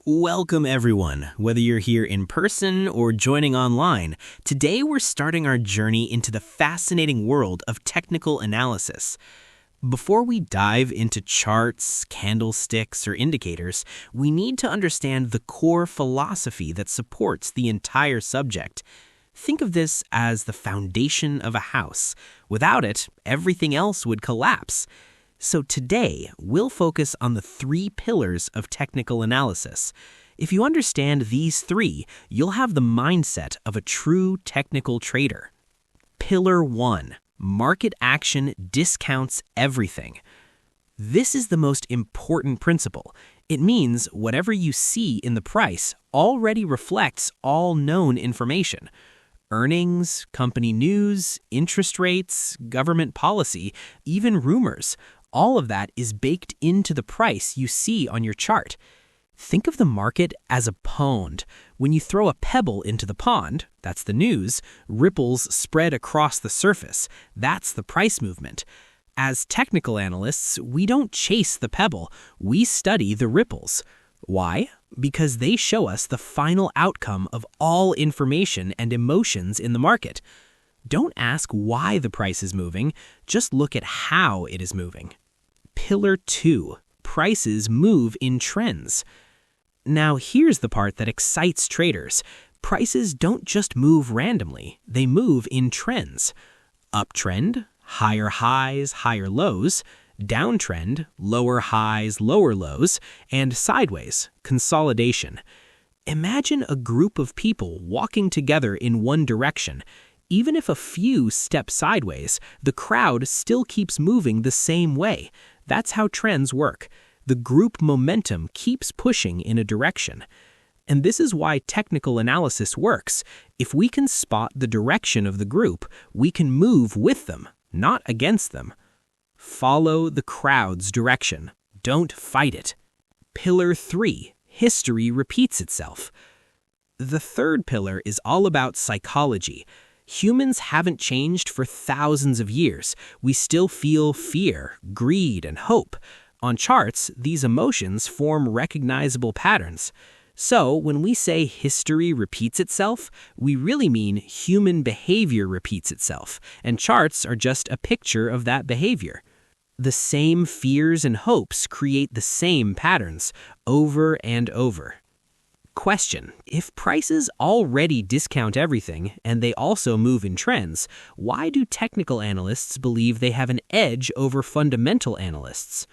Welcome everyone, whether you're here in person or joining online. Today we're starting our journey into the fascinating world of technical analysis. Before we dive into charts, candlesticks, or indicators, we need to understand the core philosophy that supports the entire subject. Think of this as the foundation of a house. Without it, everything else would collapse. So today, we'll focus on the three pillars of technical analysis. If you understand these three, you'll have the mindset of a true technical trader. Pillar 1. Market action discounts everything. This is the most important principle. It means whatever you see in the price already reflects all known information. Earnings, company news, interest rates, government policy, even rumors. All of that is baked into the price you see on your chart. Think of the market as a pond. When you throw a pebble into the pond, that's the news, ripples spread across the surface. That's the price movement. As technical analysts, we don't chase the pebble, we study the ripples. Why? Because they show us the final outcome of all information and emotions in the market. Don't ask why the price is moving, just look at how it is moving. Pillar 2. Prices move in trends. Now here's the part that excites traders. Prices don't just move randomly, they move in trends. Uptrend, higher highs, higher lows. Downtrend, lower highs, lower lows. And sideways, consolidation. Imagine a group of people walking together in one direction. Even if a few step sideways, the crowd still keeps moving the same way. That's how trends work. The group momentum keeps pushing in a direction. And this is why technical analysis works. If we can spot the direction of the group, we can move with them, not against them. Follow the crowd's direction. Don't fight it. Pillar 3. History repeats itself. The third pillar is all about psychology. Humans haven't changed for thousands of years. We still feel fear, greed, and hope. On charts, these emotions form recognizable patterns. So, when we say history repeats itself, we really mean human behavior repeats itself, and charts are just a picture of that behavior. The same fears and hopes create the same patterns, over and over. Question: if prices already discount everything, and they also move in trends, why do technical analysts believe they have an edge over fundamental analysts?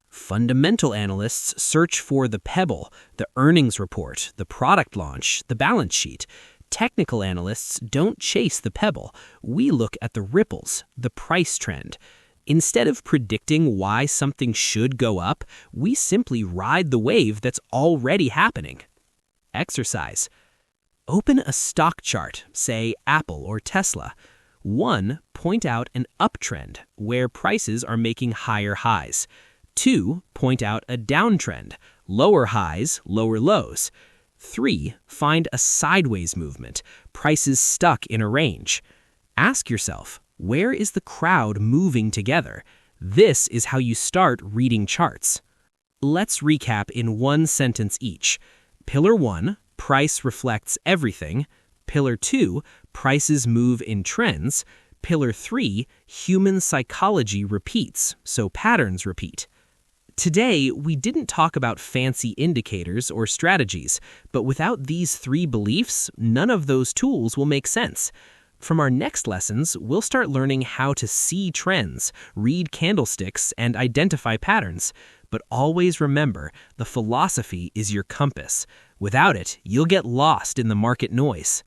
Fundamental analysts search for the pebble, the earnings report, the product launch, the balance sheet. Technical analysts don't chase the pebble. We look at the ripples, the price trend. Instead of predicting why something should go up, we simply ride the wave that's already happening. Exercise. Open a stock chart, say Apple or Tesla. 1. Point out an uptrend where prices are making higher highs. 2. Point out a downtrend, lower highs, lower lows. 3. Find a sideways movement, prices stuck in a range. Ask yourself, where is the crowd moving together? This is how you start reading charts. Let's recap in one sentence each. Pillar 1, price reflects everything. Pillar 2, prices move in trends. Pillar 3, human psychology repeats, so patterns repeat. Today, we didn't talk about fancy indicators or strategies, but without these three beliefs, none of those tools will make sense. From our next lessons, we'll start learning how to see trends, read candlesticks, and identify patterns. But always remember, the philosophy is your compass. Without it, you'll get lost in the market noise.